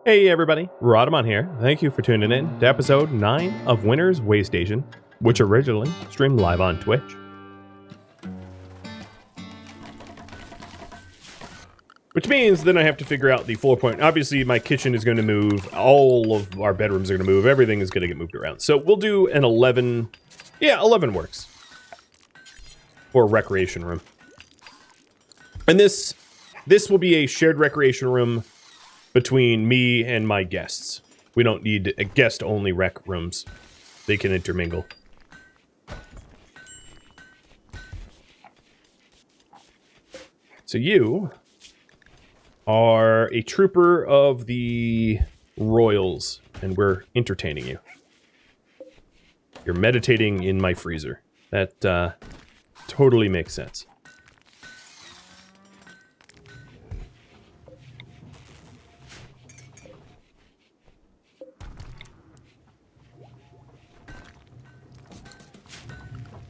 Hey everybody, Rhadamant here. Thank you for tuning in to episode 9 of Winter's Waystation, which originally streamed live on Twitch. Which means then I have to figure out the floor point. Obviously my kitchen is going to move, all of our bedrooms are going to move, everything is going to get moved around. So we'll do an 11, yeah, 11 works for a recreation room. And this will be a shared recreation room between me and my guests. We don't need a guest-only rec rooms. They can intermingle. So you are a trooper of the Royals, and we're entertaining you. You're meditating in my freezer. That totally makes sense.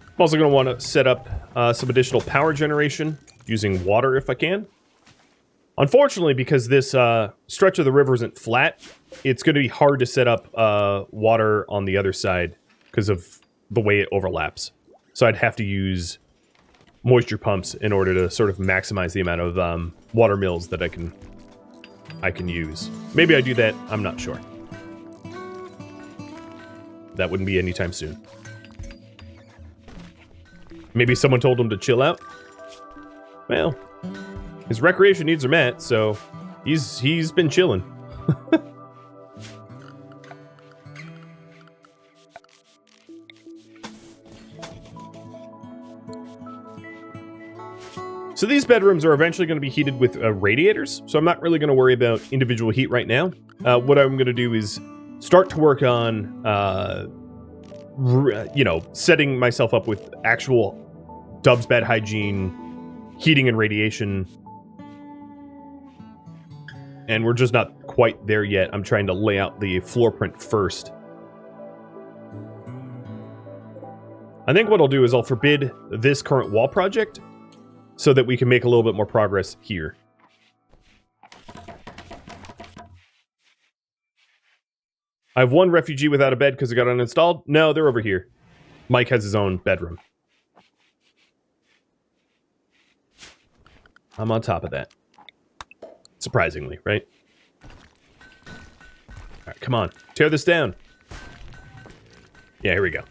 I'm also going to want to set up some additional power generation using water if I can. Unfortunately, because this stretch of the river isn't flat, it's going to be hard to set up water on the other side because of the way it overlaps. So I'd have to use moisture pumps in order to sort of maximize the amount of water mills that I can use. Maybe I do that, I'm not sure. That wouldn't be anytime soon. Maybe someone told him to chill out. Well, his recreation needs are met, so he's been chilling. So these bedrooms are eventually going to be heated with radiators, so I'm not really going to worry about individual heat right now. What I'm going to do is start to work on, setting myself up with actual Dubs bed hygiene, heating and radiation. And we're just not quite there yet. I'm trying to lay out the floor print first. I think what I'll do is I'll forbid this current wall project so that we can make a little bit more progress here. I have one refugee without a bed because it got uninstalled. No, they're over here. Mike has his own bedroom. I'm on top of that. Surprisingly, right? Alright, come on. Tear this down. Yeah, here we go.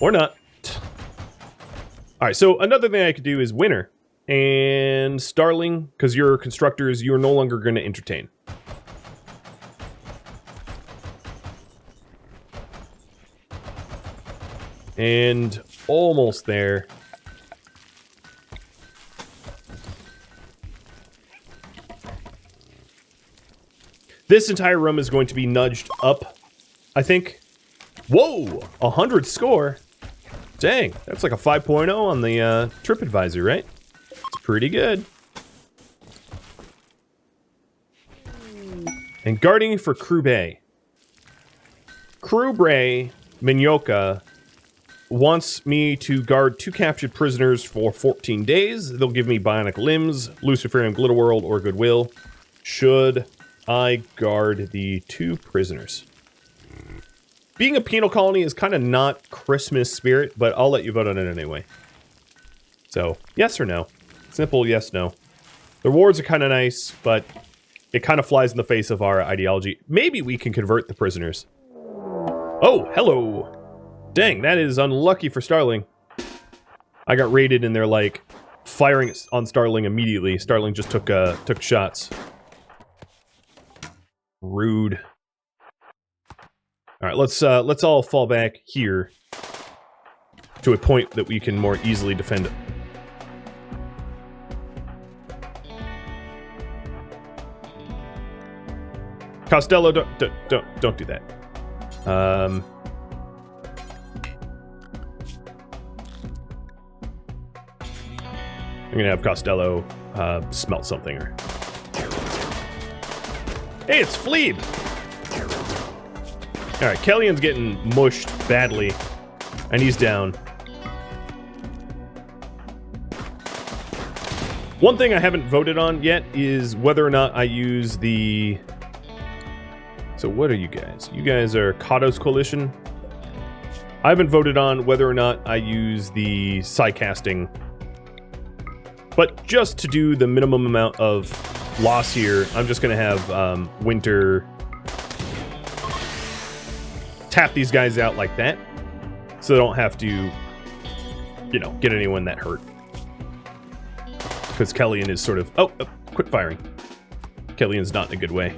Or not. Alright, so another thing I could do is Winter and Starling, because you're constructors, you're no longer going to entertain. And almost there. This entire room is going to be nudged up, I think. Whoa! 100 score? Dang, that's like a 5.0 on the TripAdvisor, right? It's pretty good. And guarding for Crew Bay. Crew Bay Minyoka wants me to guard 2 captured prisoners for 14 days. They'll give me bionic limbs, Luciferian Glitter World, or Goodwill. Should I guard the 2 prisoners? Being a penal colony is kind of not Christmas spirit, but I'll let you vote on it anyway. So, yes or no? Simple yes, no. The rewards are kind of nice, but it kind of flies in the face of our ideology. Maybe we can convert the prisoners. Oh, hello! Dang, that is unlucky for Starling. I got raided and they're like firing on Starling immediately. Starling just took shots. Rude. All right, let's all fall back here to a point that we can more easily defend it. Costello, don't do that. I'm gonna have Costello smelt something or. Hey, it's Fleeb! Alright, Kellyan's getting mushed badly. And he's down. One thing I haven't voted on yet is whether or not I use the... So what are you guys? You guys are Kado's Coalition. I haven't voted on whether or not I use the Psycasting. But just to do the minimum amount of loss here, I'm just going to have Winter tap these guys out like that. So they don't have to, you know, get anyone that hurt. Because Kellyan is sort of... Oh, quit firing. Kellyan's not in a good way.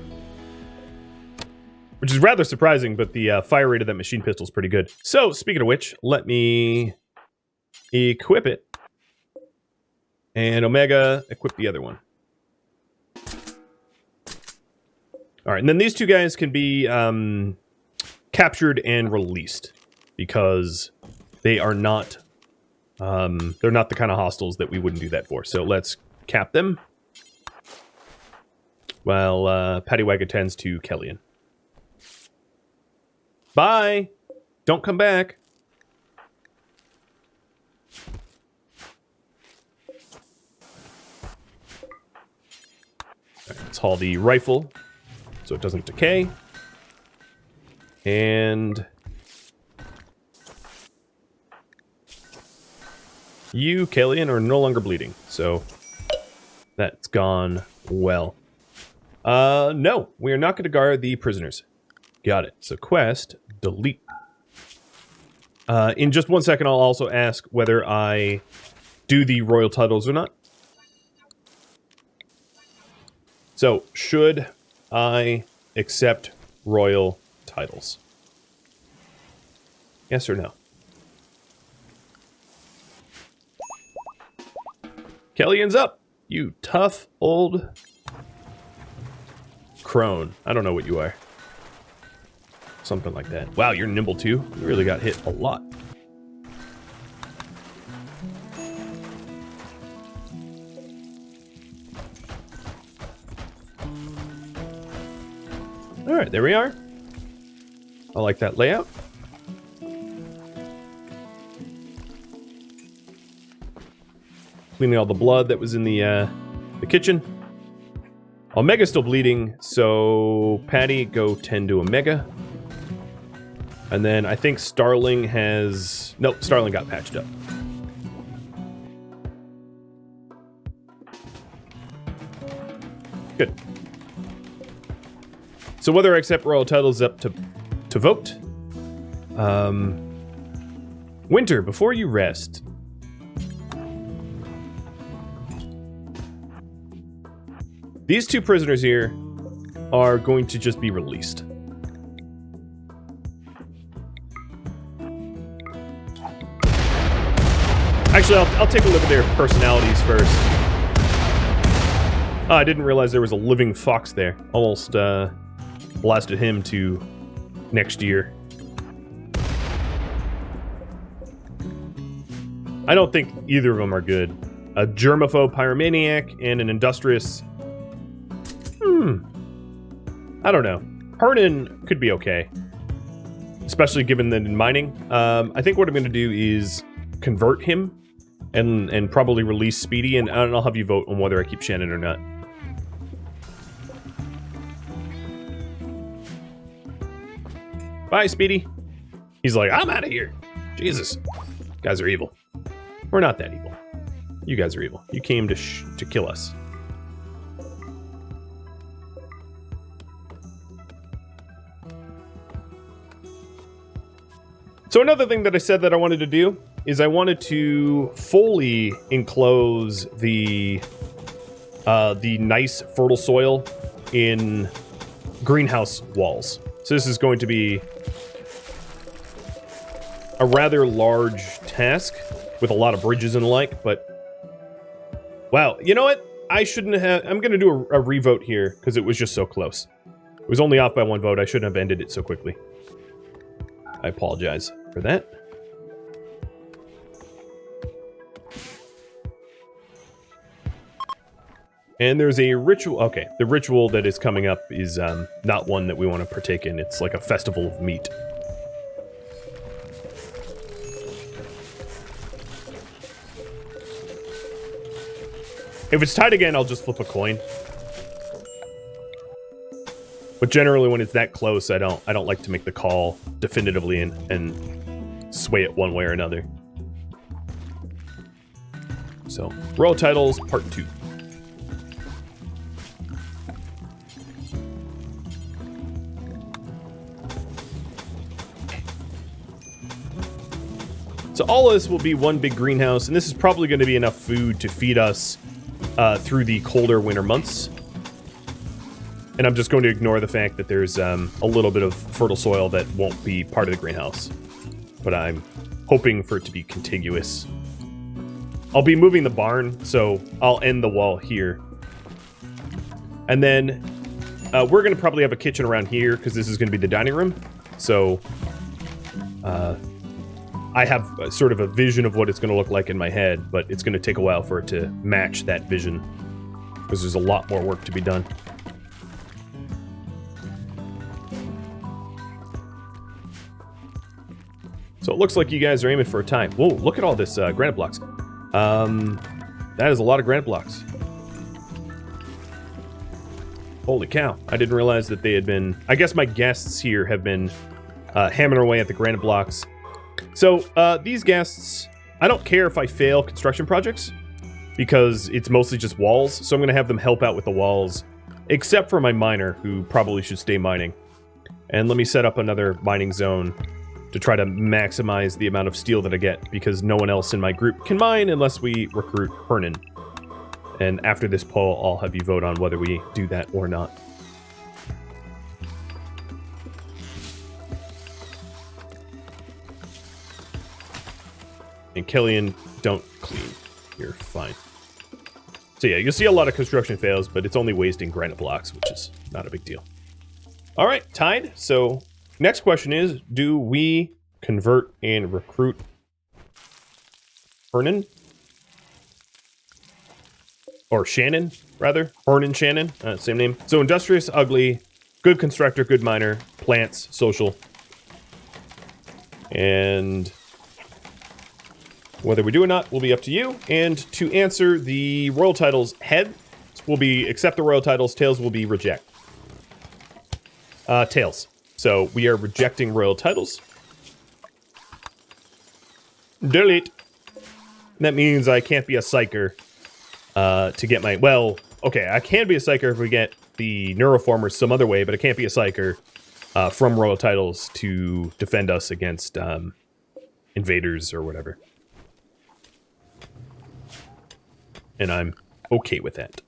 Which is rather surprising, but the fire rate of that machine pistol is pretty good. So, speaking of which, let me equip it. And Omega, equip the other one. Alright, and then these two guys can be captured and released. Because they are not... they're not the kind of hostiles that we wouldn't do that for. So let's cap them. While Paddywag attends to Kellyan. Bye! Don't come back! Right, let's haul the rifle so it doesn't decay. And... you, Kellyan, are no longer bleeding, so that's gone well. No, we are not going to guard the prisoners. Got it. So quest, delete. In just 1 second, I'll also ask whether I do the royal titles or not. So, should I accept royal titles? Yes or no? Kellyan's up! You tough old crone. I don't know what you are. Something like that. Wow, you're nimble too. You really got hit a lot. Alright, there we are. I like that layout. Cleaning all the blood that was in the kitchen. Omega's still bleeding, so Patty, go tend to Omega. And then I think Starling has... Nope, Starling got patched up. Good. So whether I accept royal titles is up to vote. Winter, before you rest... These two prisoners here are going to just be released. Actually, I'll take a look at their personalities first. Oh, I didn't realize there was a living fox there. Almost blasted him to next year. I don't think either of them are good. A germaphobe pyromaniac and an industrious... I don't know. Hernan could be okay. Especially given that in mining. I think what I'm going to do is convert him and probably release Speedy, and I'll have you vote on whether I keep Shannon or not. Bye, Speedy. He's like, I'm out of here. Jesus. You guys are evil. We're not that evil. You guys are evil. You came to kill us. So another thing that I said that I wanted to do is I wanted to fully enclose the nice fertile soil in greenhouse walls. So this is going to be a rather large task with a lot of bridges and the like, but wow, you know what? I shouldn't have... I'm going to do a revote here because it was just so close. It was only off by 1 vote. I shouldn't have ended it so quickly. I apologize for that. And there's a ritual... Okay, the ritual that is coming up is not one that we want to partake in. It's like a festival of meat. If it's tied again, I'll just flip a coin. But generally, when it's that close, I don't like to make the call definitively and sway it one way or another. So, Royal Titles, Part 2. So all of this will be one big greenhouse, and this is probably going to be enough food to feed us through the colder winter months. And I'm just going to ignore the fact that there's a little bit of fertile soil that won't be part of the greenhouse. But I'm hoping for it to be contiguous. I'll be moving the barn, so I'll end the wall here. And then we're going to probably have a kitchen around here, because this is going to be the dining room. So I have sort of a vision of what it's going to look like in my head, but it's going to take a while for it to match that vision, because there's a lot more work to be done. So it looks like you guys are aiming for a time. Whoa, look at all this granite blocks. That is a lot of granite blocks. Holy cow. I didn't realize that they had been... I guess my guests here have been hammering away at the granite blocks. So, these guests... I don't care if I fail construction projects, because it's mostly just walls, so I'm going to have them help out with the walls, except for my miner, who probably should stay mining. And let me set up another mining zone to try to maximize the amount of steel that I get, because no one else in my group can mine unless we recruit Hernan. And after this poll, I'll have you vote on whether we do that or not. And Killian, don't clean. You're fine. So yeah, you'll see a lot of construction fails, but it's only wasting granite blocks, which is not a big deal. All right, tied. So next question is, do we convert and recruit Hernan? Or Shannon, rather. Hernan Shannon, same name. So industrious, ugly, good constructor, good miner, plants, social. And whether we do or not will be up to you. And to answer the royal titles, heads will be accept the royal titles, tails will be reject. Tails. So we are rejecting royal titles. Delete. And that means I can't be a psyker to get my... Well, okay, I can be a psyker if we get the neuroformers some other way, but I can't be a psyker from royal titles to defend us against invaders or whatever. And I'm okay with that.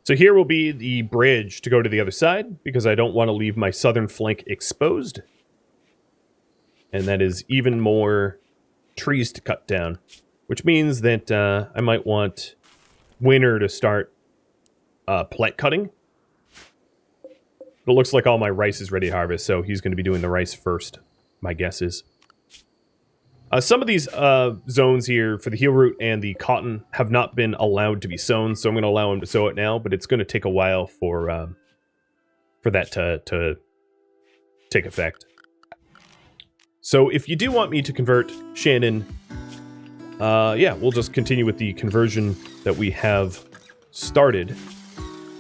So here will be the bridge to go to the other side, because I don't want to leave my southern flank exposed. And that is even more trees to cut down. Which means that I might want Winter to start plant cutting. It looks like all my rice is ready to harvest, so he's going to be doing the rice first, my guess is. Some of these zones here for the heel root and the cotton have not been allowed to be sown, so I'm going to allow him to sow it now, but it's going to take a while for that to take effect. So if you do want me to convert Shannon... yeah, we'll just continue with the conversion that we have started.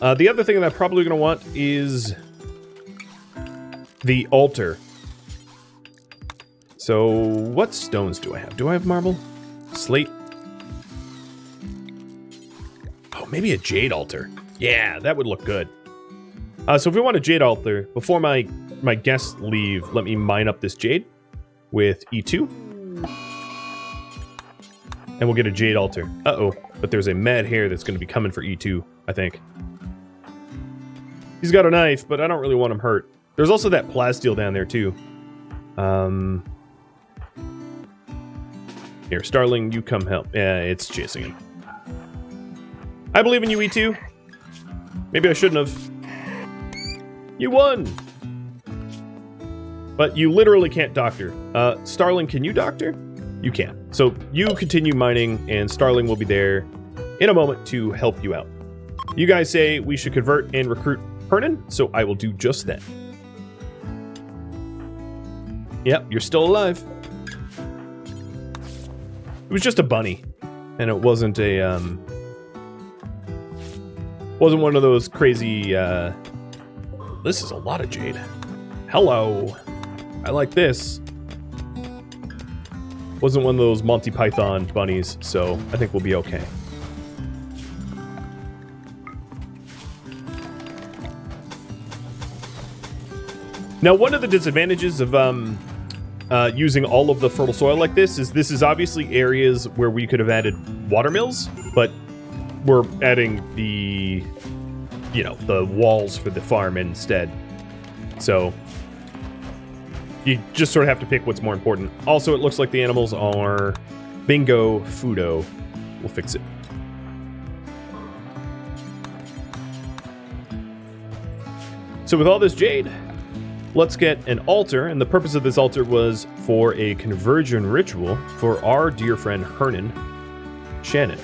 The other thing that I'm probably going to want is the altar. So, what stones do I have? Do I have marble? Slate? Oh, maybe a jade altar. Yeah, that would look good. So if we want a jade altar, before my guests leave, let me mine up this jade with E2. And we'll get a jade altar. Uh-oh. But there's a mad hare that's going to be coming for E2, I think. He's got a knife, but I don't really want him hurt. There's also that plasteel down there, too. Here, Starling, you come help. Yeah, it's chasing him. I believe in you, E2. Maybe I shouldn't have. You won! But you literally can't doctor. Starling, can you doctor? You can. So you continue mining, and Starling will be there in a moment to help you out. You guys say we should convert and recruit Hernan, so I will do just that. Yep, you're still alive. It was just a bunny, and it wasn't a wasn't one of those crazy. This is a lot of jade. Hello, I like this. Wasn't one of those Monty Python bunnies, so I think we'll be okay. Now, one of the disadvantages of using all of the fertile soil like this is obviously areas where we could have added water mills, but we're adding the, you know, the walls for the farm instead. So you just sort of have to pick what's more important. Also, it looks like the animals are bingo, foodo. We'll fix it. So with all this jade, let's get an altar, and the purpose of this altar was for a conversion ritual for our dear friend Hernan Shannon.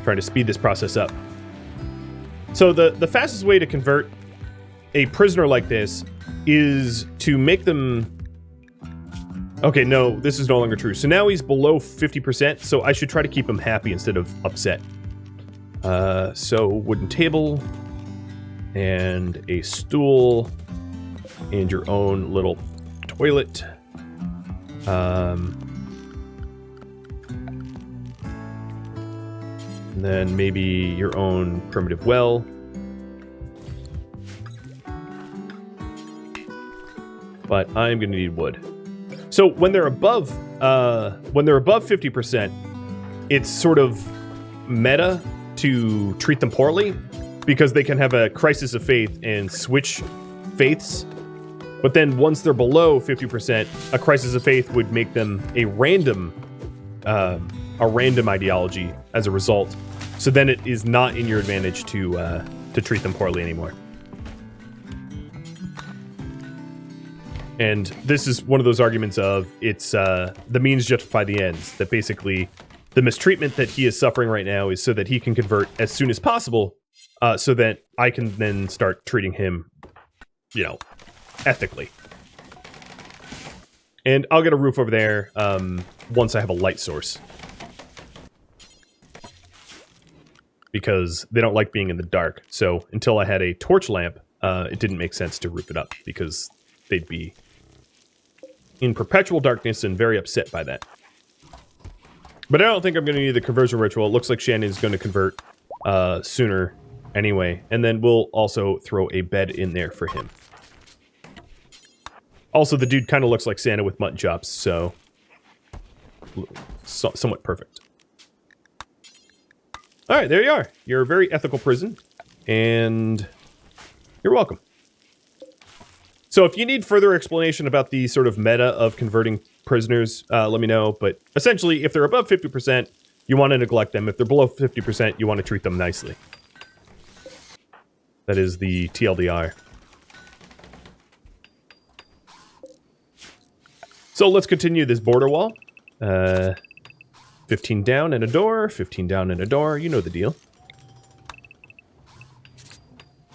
Trying to speed this process up. So the fastest way to convert a prisoner like this is to make them... Okay, no, this is no longer true. So now he's below 50%, so I should try to keep him happy instead of upset. So wooden table... and a stool, and your own little toilet. And then maybe your own primitive well. But I'm going to need wood. So when they're above 50%, it's sort of meta to treat them poorly, because they can have a crisis of faith and switch faiths. But then once they're below 50%, a crisis of faith would make them a random ideology as a result. So then it is not in your advantage to treat them poorly anymore. And this is one of those arguments of it's the means justify the ends. That basically the mistreatment that he is suffering right now is so that he can convert as soon as possible. So that I can then start treating him, you know, ethically. And I'll get a roof over there once I have a light source. Because they don't like being in the dark. So until I had a torch lamp, it didn't make sense to roof it up. Because they'd be in perpetual darkness and very upset by that. But I don't think I'm going to need the conversion ritual. It looks like Shannon's going to convert sooner anyway, and then we'll also throw a bed in there for him. Also, the dude kind of looks like Santa with mutton chops, so somewhat perfect. All right, there you are. You're a very ethical prison, and you're welcome. So if you need further explanation about the sort of meta of converting prisoners, let me know. But essentially, if they're above 50%, you want to neglect them. If they're below 50%, you want to treat them nicely. That is the TLDR. So let's continue this border wall. 15 down and a door, 15 down and a door. You know the deal.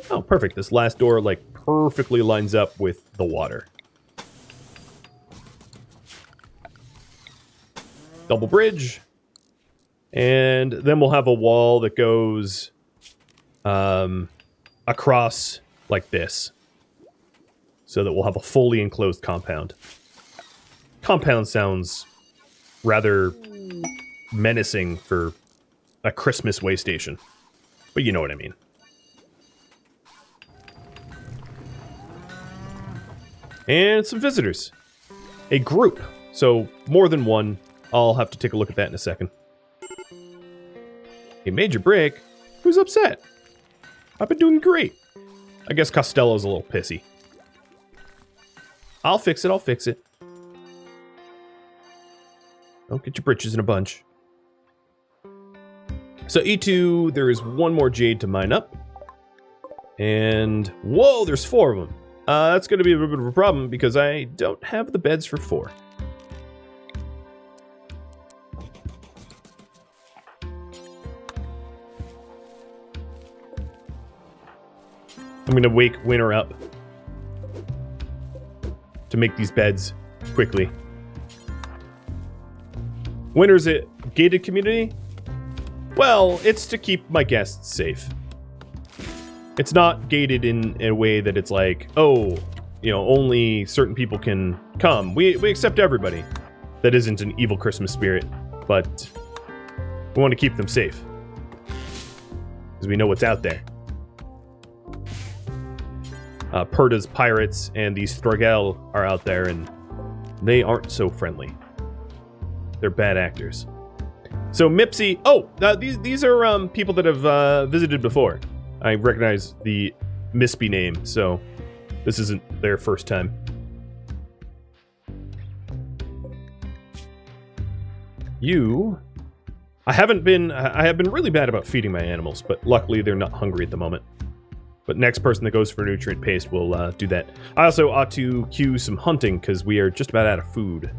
Oh, perfect. This last door, like, perfectly lines up with the water. Double bridge. And then we'll have a wall that goes... across like this, so that we'll have a fully enclosed compound. Compound sounds rather menacing for a Christmas Waystation, but you know what I mean. And some visitors. A group, so more than one. I'll have to take a look at that in a second. A major break? Who's upset? I've been doing great. I guess Costello's a little pissy. I'll fix it, I'll fix it. Don't get your britches in a bunch. So E2, there is one more jade to mine up. And, whoa, there's 4 of them. That's going to be a bit of a problem because I don't have the beds for 4. I'm going to wake Winter up to make these beds quickly. Winter's a gated community? Well, it's to keep my guests safe. It's not gated in a way that it's like, oh, you know, only certain people can come. We accept everybody that isn't an evil Christmas spirit, but we want to keep them safe. Because we know what's out there. Perda's pirates and these Thorgel are out there, and they aren't so friendly. They're bad actors. So Mipsy... Oh, these are people that have visited before. I recognize the Mispy name, so this isn't their first time. I have been really bad about feeding my animals, but luckily they're not hungry at the moment. But next person that goes for nutrient paste will do that. I also ought to queue some hunting, because we are just about out of food.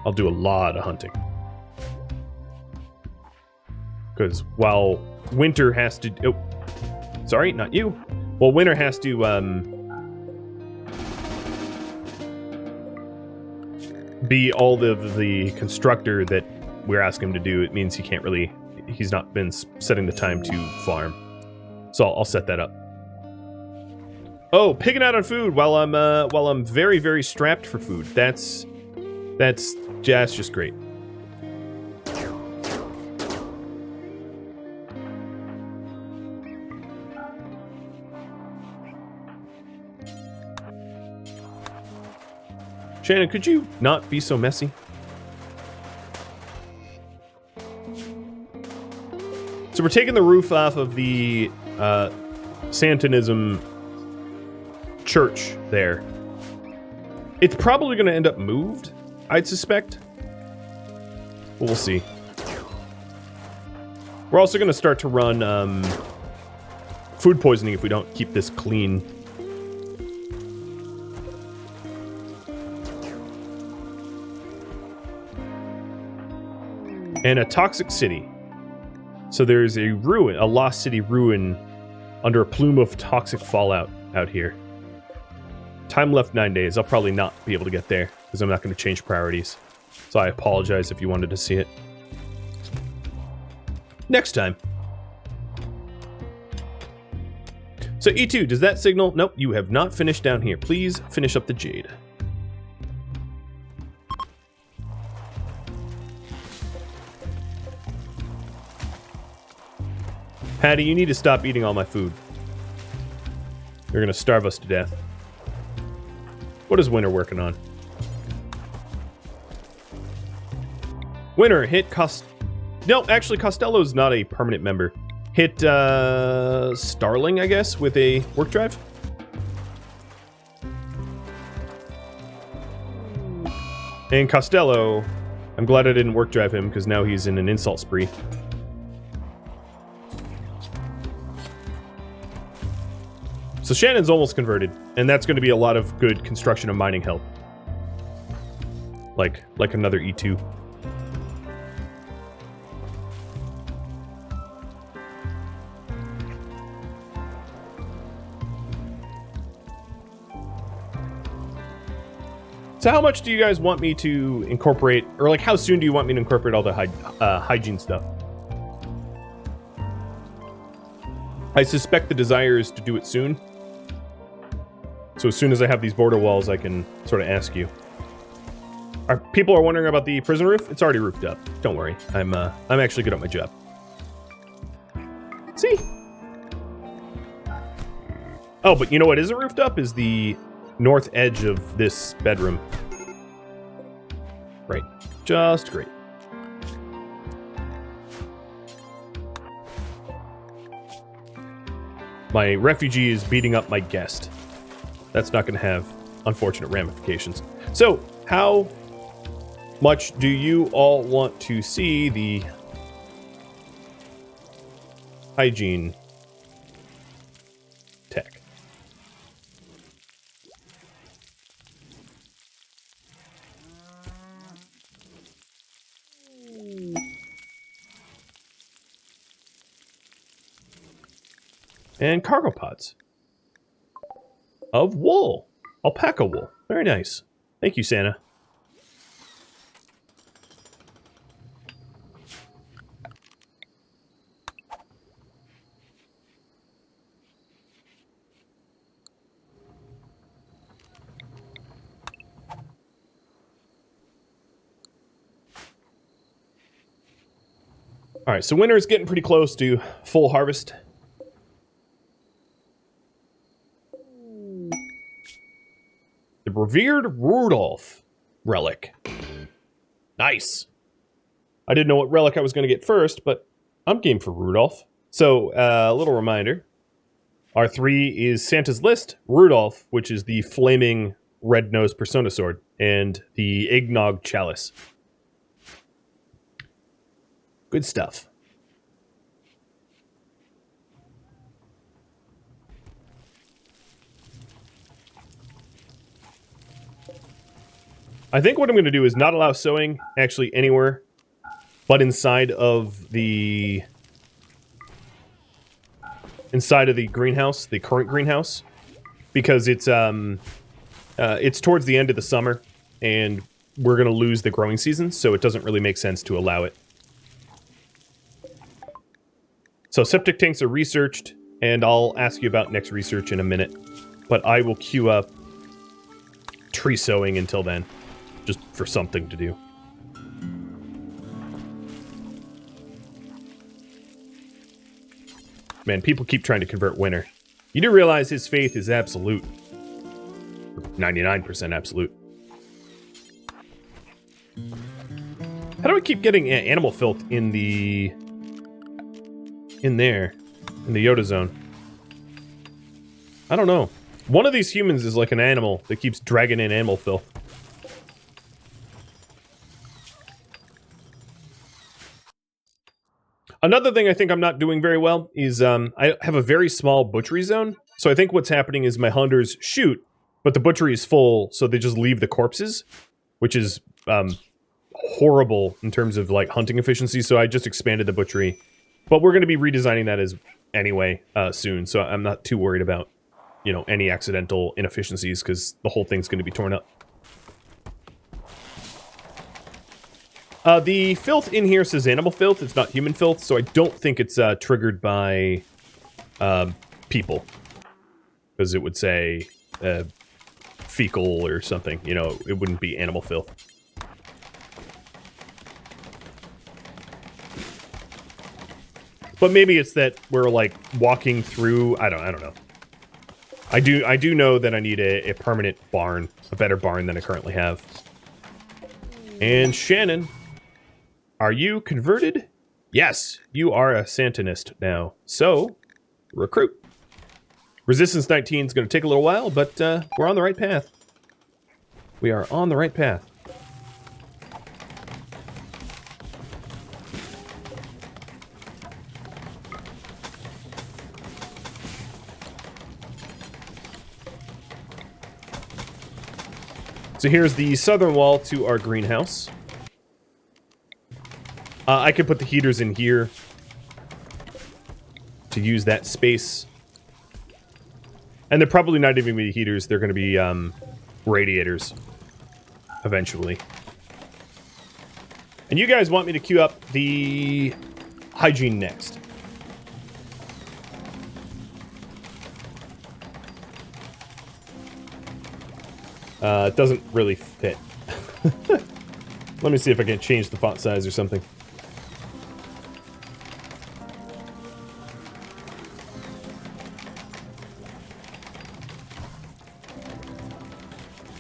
I'll do a lot of hunting. Because while Winter has to... Oh, sorry, not you. Well, Winter has to... be all the constructor that we're asking him to do. It means he can't really... He's not been setting the time to farm. So I'll set that up. Oh, pigging out on food while I'm very, very strapped for food. That's just great. Shannon, could you not be so messy? So we're taking the roof off of the Santanism church there. It's probably going to end up moved, I'd suspect. But we'll see. We're also going to start to run food poisoning if we don't keep this clean. And a toxic city. So there's a ruin, a lost city ruin under a plume of toxic fallout out here. Time left 9 days. I'll probably not be able to get there because I'm not going to change priorities. So I apologize if you wanted to see it. Next time. So E2, does that signal? Nope, you have not finished down here. Please finish up the jade. Patty, you need to stop eating all my food. You're gonna starve us to death. What is Winter working on? Winter, hit No, actually, Costello's not a permanent member. Hit, Starling, I guess, with a work drive? And Costello, I'm glad I didn't work drive him, because now he's in an insult spree. So Shannon's almost converted, and that's going to be a lot of good construction and mining help. Like another E2. So how much do you guys want me to incorporate, or like how soon do you want me to incorporate all the hygiene stuff? I suspect the desire is to do it soon. So as soon as I have these border walls, I can sort of ask you. People are wondering about the prison roof? It's already roofed up. Don't worry. I'm actually good at my job. See? Oh, but you know what isn't roofed up is the north edge of this bedroom. Right. Just great. My refugee is beating up my guest. That's not going to have unfortunate ramifications. So, how much do you all want to see the hygiene tech? And cargo pods. Of wool. Alpaca wool. Very nice. Thank you, Santa. All right, so winter is getting pretty close to full harvest. The revered Rudolph relic. Nice. I didn't know what relic I was going to get first, but I'm game for Rudolph. So, a little reminder. R3 is Santa's List, Rudolph, which is the flaming red-nosed persona sword, and the eggnog chalice. Good stuff. I think what I'm going to do is not allow sewing actually anywhere but inside of the greenhouse, the current greenhouse, because it's towards the end of the summer and we're going to lose the growing season, so it doesn't really make sense to allow it. So septic tanks are researched, and I'll ask you about next research in a minute. But I will queue up tree sowing until then, just for something to do. Man, people keep trying to convert Winter. You do realize his faith is absolute. 99% absolute. How do I keep getting animal filth in the... in the Yoda zone? I don't know. One of these humans is like an animal that keeps dragging in animal filth. Another thing I think I'm not doing very well is I have a very small butchery zone. So I think what's happening is my hunters shoot, but the butchery is full, so they just leave the corpses, which is horrible in terms of like hunting efficiency. So I just expanded the butchery. But we're going to be redesigning that as anyway soon, so I'm not too worried about, you know, any accidental inefficiencies, because the whole thing's going to be torn up. The filth in here says animal filth, it's not human filth, so I don't think it's triggered by people. Because it would say fecal or something, you know, it wouldn't be animal filth. But maybe it's that we're like walking through. I don't know. I do know that I need a permanent barn, a better barn than I currently have. And Shannon, are you converted? Yes, you are a Santanist now. So, recruit. Resistance 19 is going to take a little while, but we're on the right path. We are on the right path. So here's the southern wall to our greenhouse. I could put the heaters in here to use that space. And they're probably not even going to be heaters. They're going to be radiators eventually. And you guys want me to queue up the hygiene next. It doesn't really fit. Let me see if I can change the font size or something.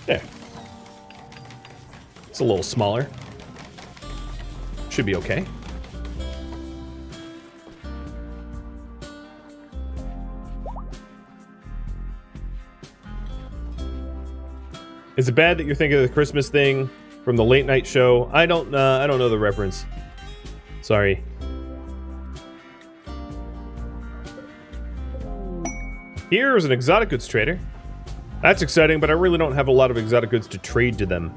There. It's a little smaller. Should be okay. Is it bad that you're thinking of the Christmas thing from the late night show? I don't know the reference. Sorry. Here's an exotic goods trader. That's exciting, but I really don't have a lot of exotic goods to trade to them.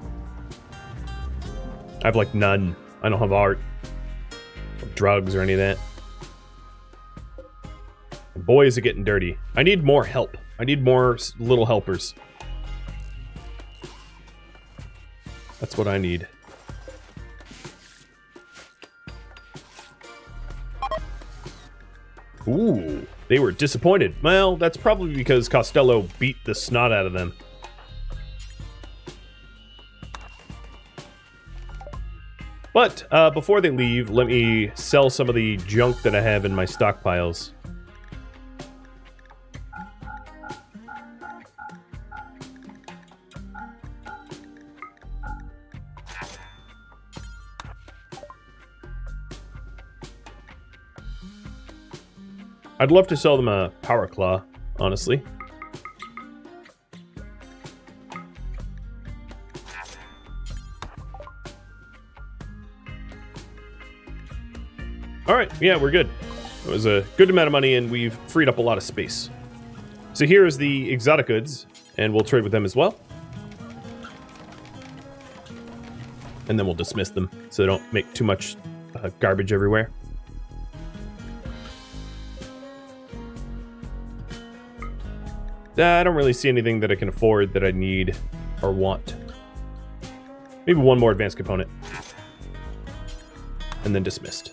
I have like none. I don't have art, or drugs, or any of that. And boy, is it getting dirty. I need more help. I need more little helpers. That's what I need. Ooh, they were disappointed. Well, that's probably because Costello beat the snot out of them. But before they leave, let me sell some of the junk that I have in my stockpiles. I'd love to sell them a power claw, honestly. Alright, yeah, we're good. It was a good amount of money, and we've freed up a lot of space. So here's the exotic goods, and we'll trade with them as well. And then we'll dismiss them, so they don't make too much garbage everywhere. I don't really see anything that I can afford that I need or want. Maybe one more advanced component. And then dismissed.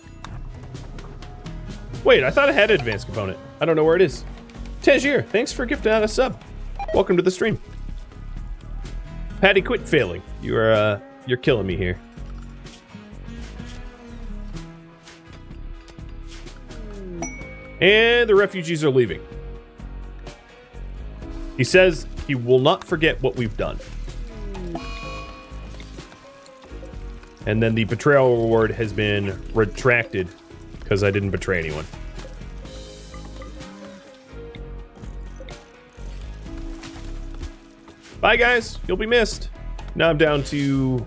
Wait, I thought I had an advanced component. I don't know where it is. Tangier, thanks for gifting out a sub. Welcome to the stream. Patty, quit failing. You're killing me here. And the refugees are leaving. He says he will not forget what we've done. And then the betrayal reward has been retracted because I didn't betray anyone. Bye, guys. You'll be missed. Now I'm down to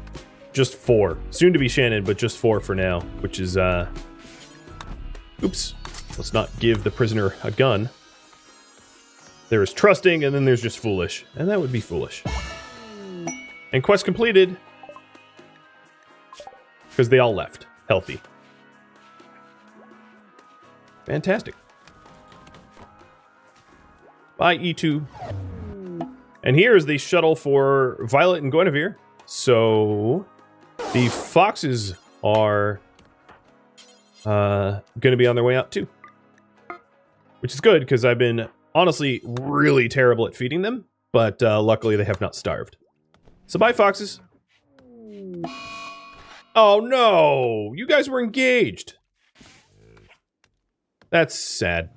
just 4. Soon to be Shannon, but just 4 for now, which is, oops. Let's not give the prisoner a gun. There is trusting, and then there's just foolish. And that would be foolish. And quest completed. Because they all left. Healthy. Fantastic. Bye, E2. And here's the shuttle for Violet and Guinevere. So, the foxes are going to be on their way out, too. Which is good, because I've been honestly really terrible at feeding them, but luckily they have not starved. So bye, foxes. Oh no! You guys were engaged! That's sad.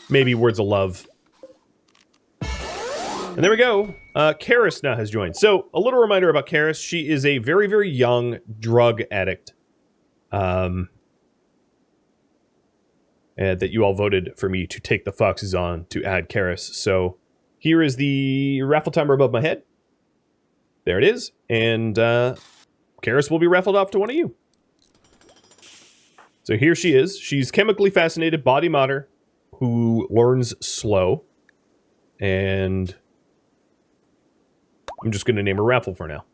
Maybe words of love. And there we go. Karis now has joined. So, a little reminder about Karis. She is a very, very young drug addict. That you all voted for me to take the foxes on to add Karis. So here is the raffle timer above my head. There it is. And Karis will be raffled off to one of you. So here she is. She's chemically fascinated body modder who learns slow. And I'm just going to name her Raffle for now.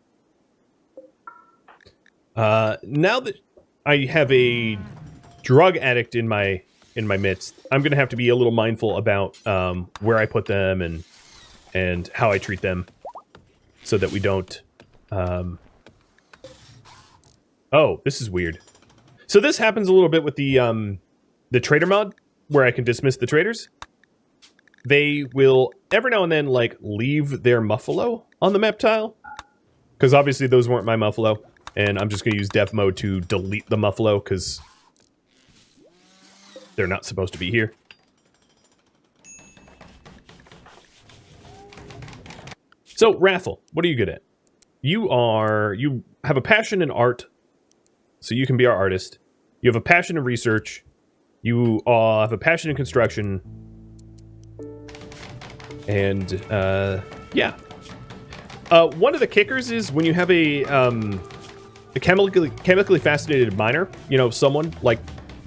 Now that I have a drug addict in my midst, I'm going to have to be a little mindful about where I put them and how I treat them so that we don't... Oh, this is weird. So this happens a little bit with the trader mod, where I can dismiss the traders. They will every now and then, like, leave their Muffalo on the map tile. Because obviously those weren't my Muffalo. And I'm just going to use dev mode to delete the Muffalo, because they're not supposed to be here. So, Raffle, what are you good at? You have a passion in art, so you can be our artist. You have a passion in research. You have a passion in construction. And, yeah. One of the kickers is when you have a chemically fascinated miner, you know, someone like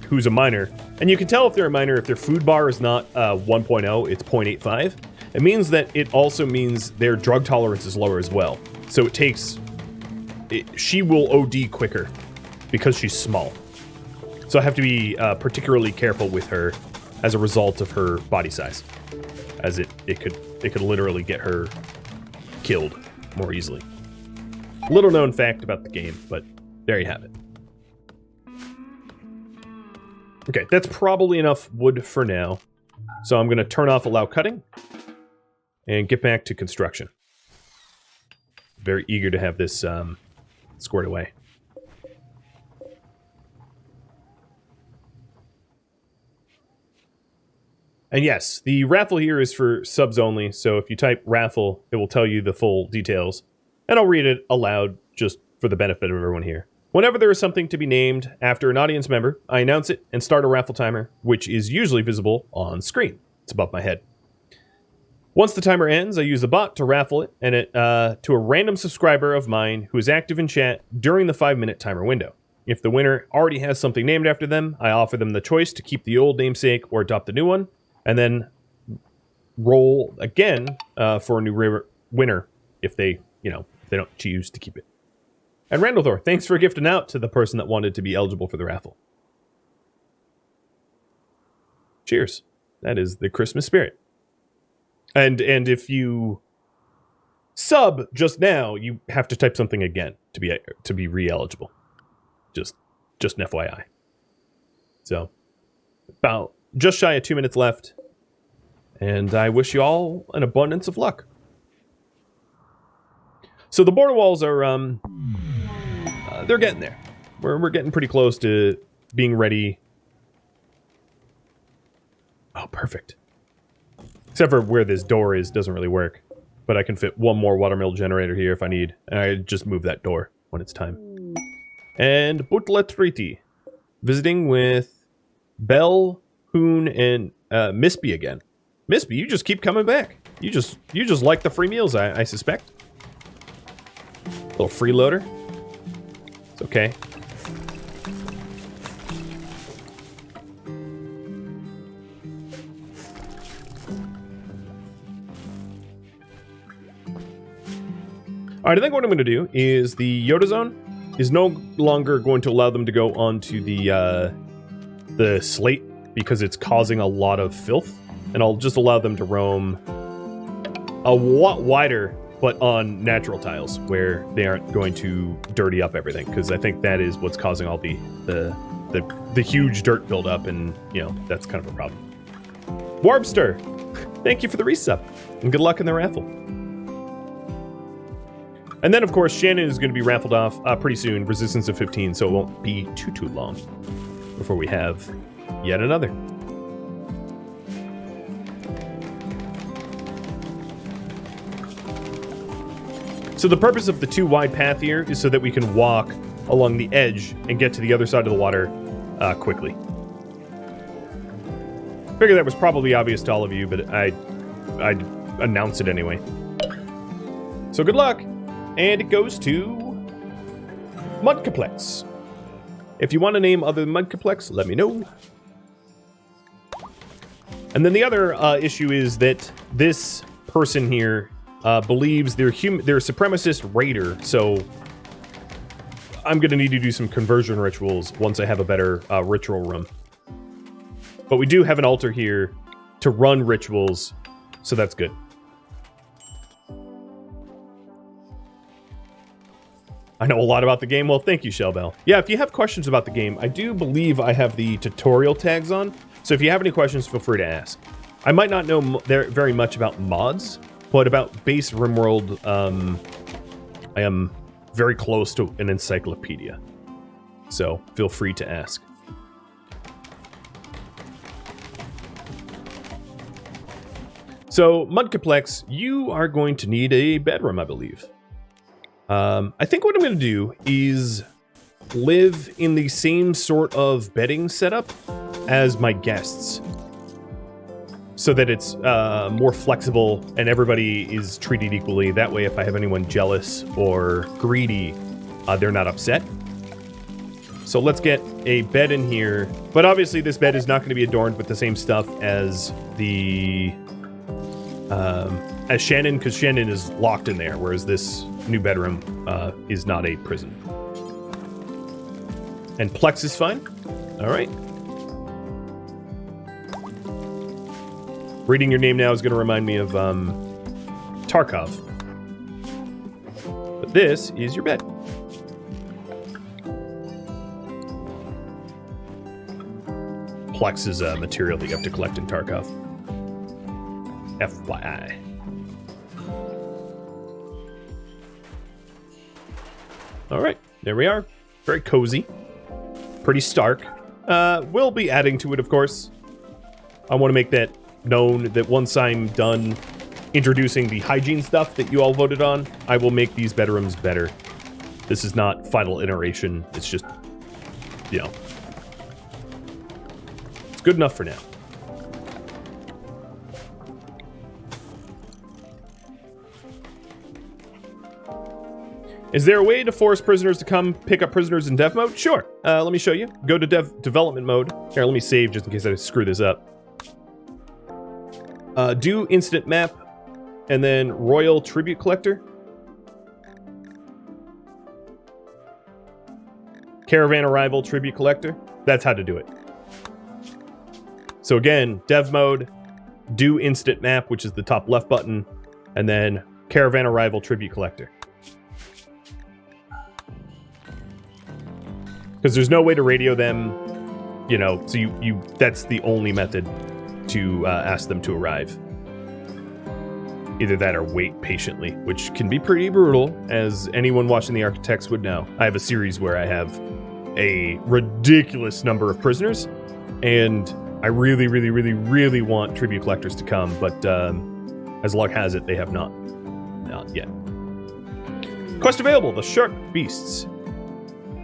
who's a miner, and you can tell if they're a miner if their food bar is not 1.0, it's 0.85. It means that it also means their drug tolerance is lower as well. So it takes... she will OD quicker because she's small. So I have to be particularly careful with her as a result of her body size, as it could literally get her killed more easily. Little known fact about the game, but there you have it. Okay, that's probably enough wood for now. So I'm going to turn off allow cutting and get back to construction. Very eager to have this squared away. And yes, the raffle here is for subs only, so if you type raffle, it will tell you the full details. And I'll read it aloud just for the benefit of everyone here. Whenever there is something to be named after an audience member, I announce it and start a raffle timer, which is usually visible on screen. It's above my head. Once the timer ends, I use the bot to raffle it and to a random subscriber of mine who is active in chat during the 5-minute timer window. If the winner already has something named after them, I offer them the choice to keep the old namesake or adopt the new one, and then roll again for a new winner if they don't choose to keep it. And Randall, thanks for gifting out to the person that wanted to be eligible for the raffle. Cheers. That is the Christmas spirit. And if you sub just now, you have to type something again to be re-eligible. Just an FYI. So, about just shy of 2 minutes left. And I wish you all an abundance of luck. So the border walls are, they're getting there. We're getting pretty close to being ready. Oh, perfect. Except for where this door is, doesn't really work. But I can fit one more watermill generator here if I need. And I just move that door when it's time. And Butletriti. Visiting with Bell, Hoon, and Mispy again. Mispy, you just keep coming back. You just like the free meals, I suspect. Little freeloader. It's okay. Alright, I think what I'm going to do is the Yoda Zone is no longer going to allow them to go onto the slate because it's causing a lot of filth, and I'll just allow them to roam a lot wider, but on natural tiles where they aren't going to dirty up everything, because I think that is what's causing all the huge dirt buildup, and that's kind of a problem. Warbster, thank you for the resub, and good luck in the raffle. And then, of course, Shannon is going to be raffled off pretty soon, resistance of 15, so it won't be too long before we have yet another. So the purpose of the 2 wide path here is so that we can walk along the edge and get to the other side of the water quickly. Figure that was probably obvious to all of you, but I'd announce it anyway. So good luck! And it goes to Mudcaplex. If you want a name other than Mudcaplex, let me know. And then the other issue is that this person here believes they're a supremacist raider, so I'm going to need to do some conversion rituals once I have a better ritual room. But we do have an altar here to run rituals, so that's good. I know a lot about the game. Well, thank you, Shellbell. Yeah, if you have questions about the game, I do believe I have the tutorial tags on. So if you have any questions, feel free to ask. I might not know very much about mods, but about base RimWorld, I am very close to an encyclopedia. So feel free to ask. So, Mudcaplex, you are going to need a bedroom, I believe. I think what I'm going to do is live in the same sort of bedding setup as my guests, so that it's more flexible and everybody is treated equally. That way, if I have anyone jealous or greedy, they're not upset. So let's get a bed in here. But obviously, this bed is not going to be adorned with the same stuff as the as Shannon, because Shannon is locked in there, whereas this new bedroom is not a prison. And Plex is fine. All right. Reading your name now is going to remind me of Tarkov. But this is your bed. Plex is a material that you have to collect in Tarkov. FYI. All right, there we are. Very cozy. Pretty stark. We'll be adding to it, of course. I want to make that known that once I'm done introducing the hygiene stuff that you all voted on, I will make these bedrooms better. This is not final iteration. It's just, you know, it's good enough for now. Is there a way to force prisoners to come pick up prisoners in dev mode? Sure. Let me show you. Go to development mode. Here, let me save just in case I screw this up. Do instant map, and then Royal Tribute Collector. Caravan Arrival Tribute Collector. That's how to do it. So again, dev mode, do instant map, which is the top left button, and then Caravan Arrival Tribute Collector. Because there's no way to radio them, you know, so you that's the only method to ask them to arrive. Either that or wait patiently, which can be pretty brutal, as anyone watching The Architects would know. I have a series where I have a ridiculous number of prisoners, and I really, really, really, really want tribute collectors to come, but as luck has it, they have not yet. Quest available, the Shark Beasts.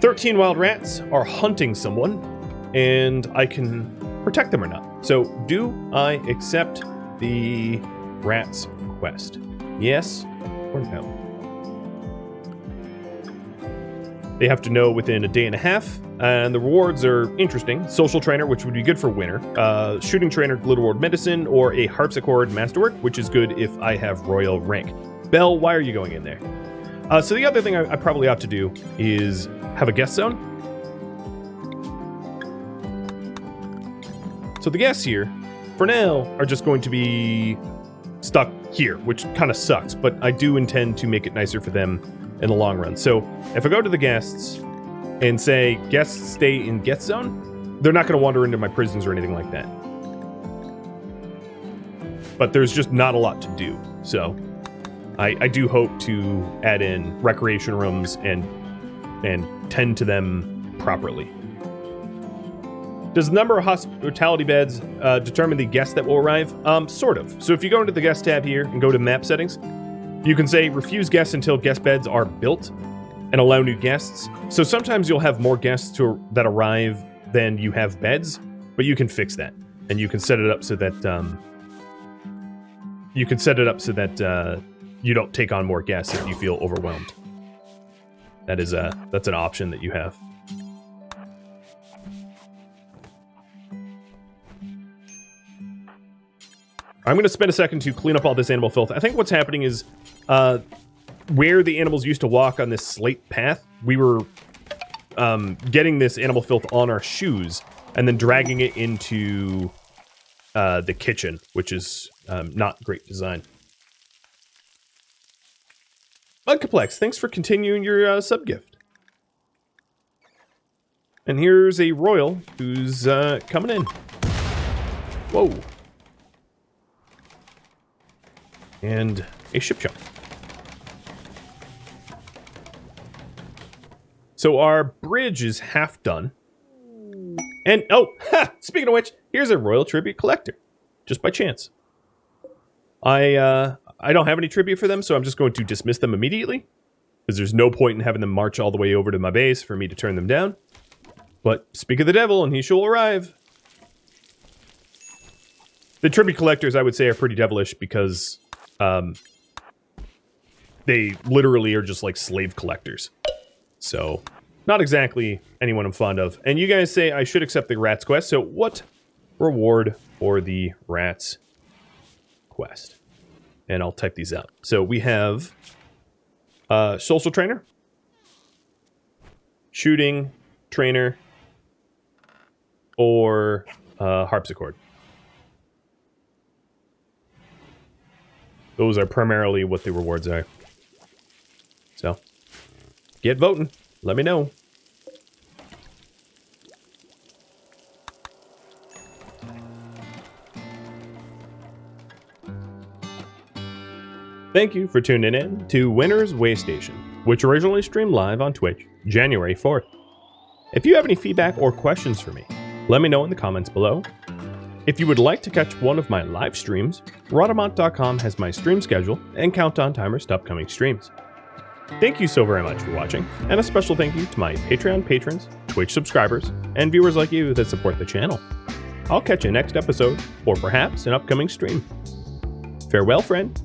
13 wild rats are hunting someone, and I can protect them or not. So, do I accept the rats quest? Yes or no? They have to know within a day and a half, and the rewards are interesting. Social trainer, which would be good for winter. Shooting trainer, glitter ward medicine, or a harpsichord masterwork, which is good if I have royal rank. Belle, why are you going in there? So the other thing I probably ought to do is have a guest zone. So the guests here, for now, are just going to be stuck here, which kind of sucks, but I do intend to make it nicer for them in the long run. So if I go to the guests and say, guests stay in guest zone, they're not going to wander into my prisons or anything like that. But there's just not a lot to do, so I do hope to add in recreation rooms and tend to them properly. Does the number of hospitality beds determine the guests that will arrive? Sort of. So if you go into the guest tab here and go to map settings, you can say refuse guests until guest beds are built and allow new guests. So sometimes you'll have more guests that arrive than you have beds, but you can fix that. And you can set it up so that you don't take on more guests if you feel overwhelmed. That's an option that you have. I'm going to spend a second to clean up all this animal filth. I think what's happening is where the animals used to walk on this slate path, we were getting this animal filth on our shoes and then dragging it into the kitchen, which is not great design. Bugcaplex, thanks for continuing your sub-gift. And here's a royal who's coming in. Whoa. And a ship jump. So our bridge is half done. And, oh, speaking of which, here's a royal tribute collector. Just by chance. I don't have any tribute for them, so I'm just going to dismiss them immediately. Because there's no point in having them march all the way over to my base for me to turn them down. But speak of the devil, and he shall arrive. The tribute collectors, I would say, are pretty devilish because they literally are just like slave collectors. So, not exactly anyone I'm fond of. And you guys say I should accept the rats quest. So, what reward for the rats quest? And I'll type these out. So, we have social trainer, shooting trainer, or harpsichord. Those are primarily what the rewards are. So, get voting. Let me know. Thank you for tuning in to Winter's Waystation, which originally streamed live on Twitch, January 4th. If you have any feedback or questions for me, let me know in the comments below. If you would like to catch one of my live streams, Rhadamant.com has my stream schedule and countdown timers to upcoming streams. Thank you so very much for watching, and a special thank you to my Patreon patrons, Twitch subscribers, and viewers like you that support the channel. I'll catch you next episode, or perhaps an upcoming stream. Farewell, friend.